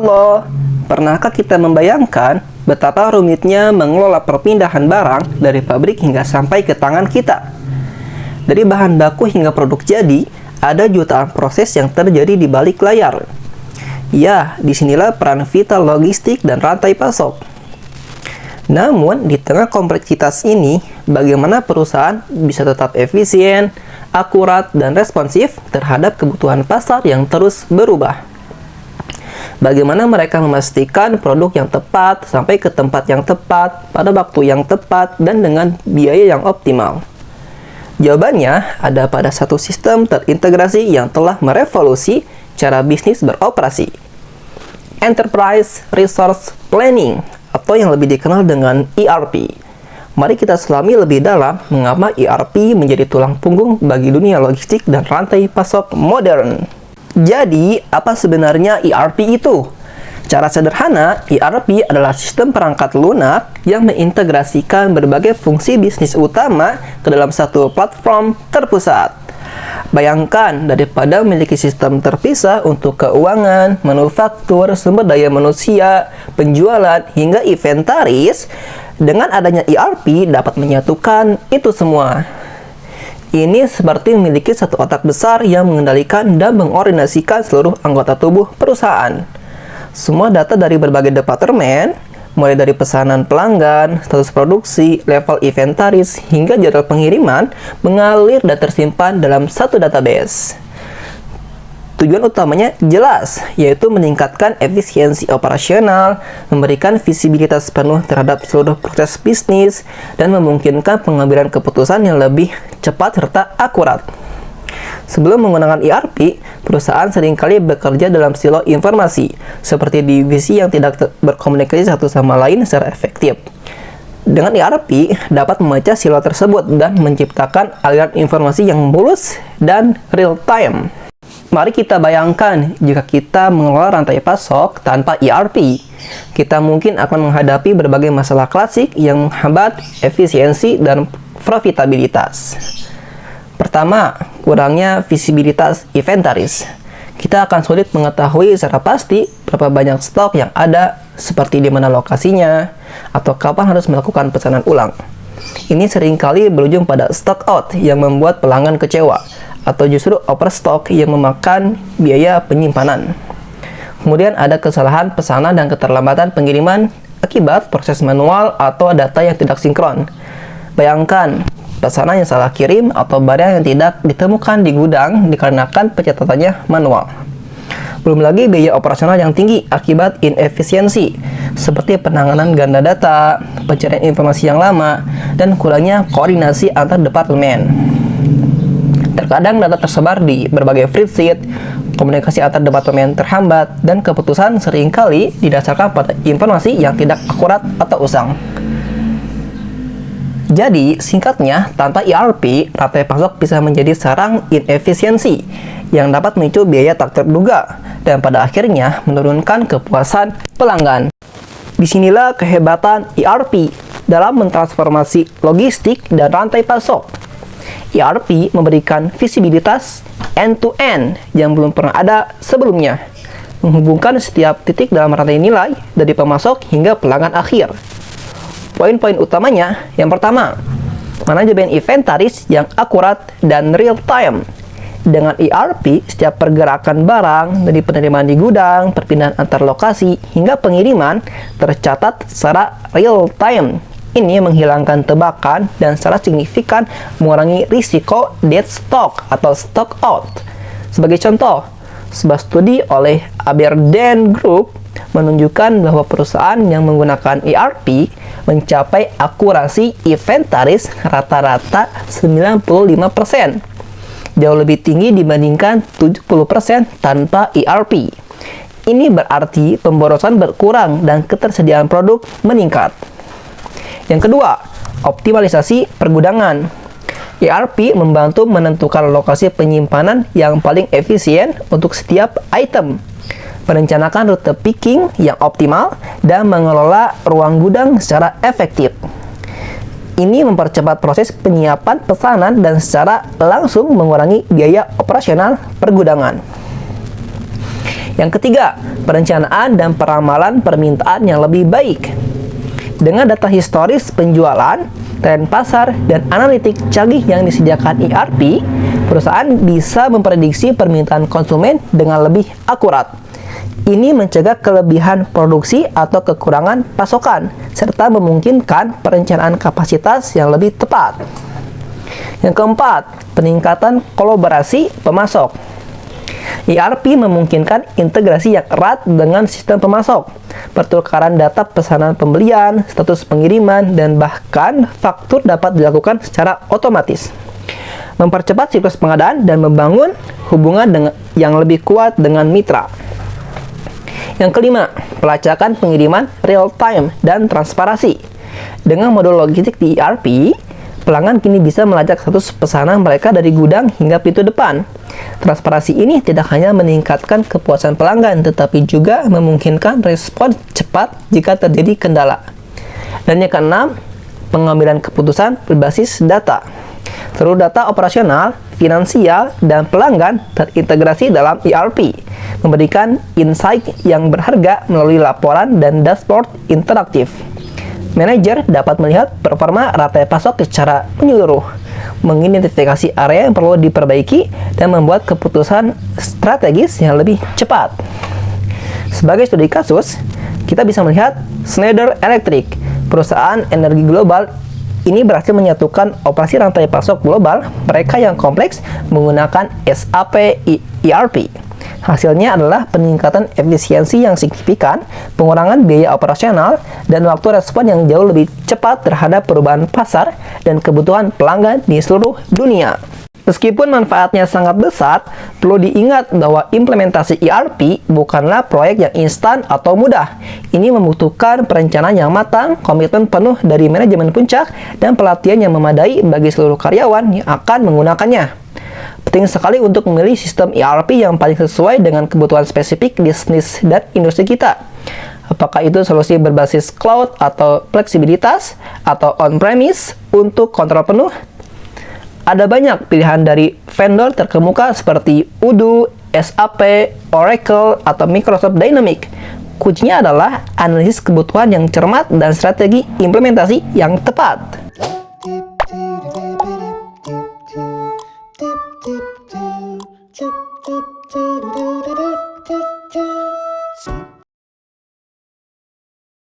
Halo, pernahkah kita membayangkan betapa rumitnya mengelola perpindahan barang dari pabrik hingga sampai ke tangan kita? Dari bahan baku hingga produk jadi, ada jutaan proses yang terjadi di balik layar. Ya, disinilah peran vital logistik dan rantai pasok. Namun, di tengah kompleksitas ini, bagaimana perusahaan bisa tetap efisien, akurat, dan responsif terhadap kebutuhan pasar yang terus berubah? Bagaimana mereka memastikan produk yang tepat sampai ke tempat yang tepat, pada waktu yang tepat, dan dengan biaya yang optimal? Jawabannya ada pada satu sistem terintegrasi yang telah merevolusi cara bisnis beroperasi. Enterprise Resource Planning, atau yang lebih dikenal dengan ERP. Mari kita selami lebih dalam mengapa ERP menjadi tulang punggung bagi dunia logistik dan rantai pasok modern. Jadi, apa sebenarnya ERP itu? Secara sederhana, ERP adalah sistem perangkat lunak yang mengintegrasikan berbagai fungsi bisnis utama ke dalam satu platform terpusat. Bayangkan, daripada memiliki sistem terpisah untuk keuangan, manufaktur, sumber daya manusia, penjualan, hingga inventaris, dengan adanya ERP dapat menyatukan itu semua. Ini seperti memiliki satu otak besar yang mengendalikan dan mengordinasikan seluruh anggota tubuh perusahaan. Semua data dari berbagai departemen, mulai dari pesanan pelanggan, status produksi, level inventaris, hingga jadwal pengiriman, mengalir dan tersimpan dalam satu database. Tujuan utamanya jelas, yaitu meningkatkan efisiensi operasional, memberikan visibilitas penuh terhadap seluruh proses bisnis, dan memungkinkan pengambilan keputusan yang lebih cepat serta akurat. Sebelum menggunakan ERP, perusahaan seringkali bekerja dalam silo informasi, seperti divisi yang tidak berkomunikasi satu sama lain secara efektif. Dengan ERP, dapat memecah silo tersebut dan menciptakan aliran informasi yang mulus dan real-time. Mari kita bayangkan jika kita mengelola rantai pasok tanpa ERP. Kita mungkin akan menghadapi berbagai masalah klasik yang menghambat efisiensi dan profitabilitas. Pertama, kurangnya visibilitas inventaris. Kita akan sulit mengetahui secara pasti berapa banyak stok yang ada, seperti di mana lokasinya, atau kapan harus melakukan pesanan ulang. Ini seringkali berujung pada stock out yang membuat pelanggan kecewa, atau justru overstock yang memakan biaya penyimpanan. Kemudian ada kesalahan pesanan dan keterlambatan pengiriman akibat proses manual atau data yang tidak sinkron. Bayangkan, pesanan yang salah kirim atau barang yang tidak ditemukan di gudang dikarenakan pencatatannya manual. Belum lagi biaya operasional yang tinggi akibat inefisiensi, seperti penanganan ganda data, pencarian informasi yang lama, dan kurangnya koordinasi antar departemen. Terkadang data tersebar di berbagai spreadsheet, komunikasi antar departemen terhambat, dan keputusan seringkali didasarkan pada informasi yang tidak akurat atau usang. Jadi, singkatnya, tanpa ERP, rantai pasok bisa menjadi sarang inefisiensi yang dapat memicu biaya tak terduga dan pada akhirnya menurunkan kepuasan pelanggan. Disinilah kehebatan ERP dalam mentransformasi logistik dan rantai pasok. ERP memberikan visibilitas end-to-end yang belum pernah ada sebelumnya, menghubungkan setiap titik dalam rantai nilai dari pemasok hingga pelanggan akhir. Poin-poin utamanya, yang pertama, manajemen inventaris yang akurat dan real-time. Dengan ERP, setiap pergerakan barang dari penerimaan di gudang, perpindahan antar lokasi, hingga pengiriman tercatat secara real-time. Ini menghilangkan tebakan dan secara signifikan mengurangi risiko dead stock atau stock out. Sebagai contoh, sebuah studi oleh Aberdeen Group menunjukkan bahwa perusahaan yang menggunakan ERP mencapai akurasi inventaris rata-rata 95%. Jauh lebih tinggi dibandingkan 70% tanpa ERP. Ini berarti pemborosan berkurang dan ketersediaan produk meningkat. Yang kedua, optimalisasi pergudangan. ERP membantu menentukan lokasi penyimpanan yang paling efisien untuk setiap item, merencanakan rute picking yang optimal, dan mengelola ruang gudang secara efektif. Ini mempercepat proses penyiapan pesanan dan secara langsung mengurangi biaya operasional pergudangan. Yang ketiga, perencanaan dan peramalan permintaan yang lebih baik. Dengan data historis penjualan, tren pasar, dan analitik canggih yang disediakan ERP, perusahaan bisa memprediksi permintaan konsumen dengan lebih akurat. Ini mencegah kelebihan produksi atau kekurangan pasokan, serta memungkinkan perencanaan kapasitas yang lebih tepat. Yang keempat, peningkatan kolaborasi pemasok. ERP memungkinkan integrasi yang erat dengan sistem pemasok, pertukaran data pesanan pembelian, status pengiriman, dan bahkan faktur dapat dilakukan secara otomatis. Mempercepat siklus pengadaan dan membangun hubungan yang lebih kuat dengan mitra. Yang kelima, pelacakan pengiriman real-time dan transparansi. Dengan modul logistik di ERP, pelanggan kini bisa melacak status pesanan mereka dari gudang hingga pintu depan. Transparansi ini tidak hanya meningkatkan kepuasan pelanggan, tetapi juga memungkinkan respon cepat jika terjadi kendala. Dan yang keenam, pengambilan keputusan berbasis data. Seluruh data operasional, finansial, dan pelanggan terintegrasi dalam ERP, memberikan insight yang berharga melalui laporan dan dashboard interaktif. Manajer dapat melihat performa rantai pasok secara menyeluruh, mengidentifikasi area yang perlu diperbaiki, dan membuat keputusan strategis yang lebih cepat. Sebagai studi kasus, kita bisa melihat Schneider Electric, perusahaan energi global. Ini berhasil menyatukan operasi rantai pasok global mereka yang kompleks menggunakan SAP ERP. Hasilnya adalah peningkatan efisiensi yang signifikan, pengurangan biaya operasional, dan waktu respon yang jauh lebih cepat terhadap perubahan pasar dan kebutuhan pelanggan di seluruh dunia. Meskipun manfaatnya sangat besar, perlu diingat bahwa implementasi ERP bukanlah proyek yang instan atau mudah. Ini membutuhkan perencanaan yang matang, komitmen penuh dari manajemen puncak, dan pelatihan yang memadai bagi seluruh karyawan yang akan menggunakannya. Penting sekali untuk memilih sistem ERP yang paling sesuai dengan kebutuhan spesifik bisnis dan industri kita. Apakah itu solusi berbasis cloud atau fleksibilitas, atau on-premise untuk kontrol penuh? Ada banyak pilihan dari vendor terkemuka seperti Odoo, SAP, Oracle, atau Microsoft Dynamics. Kuncinya adalah analisis kebutuhan yang cermat dan strategi implementasi yang tepat.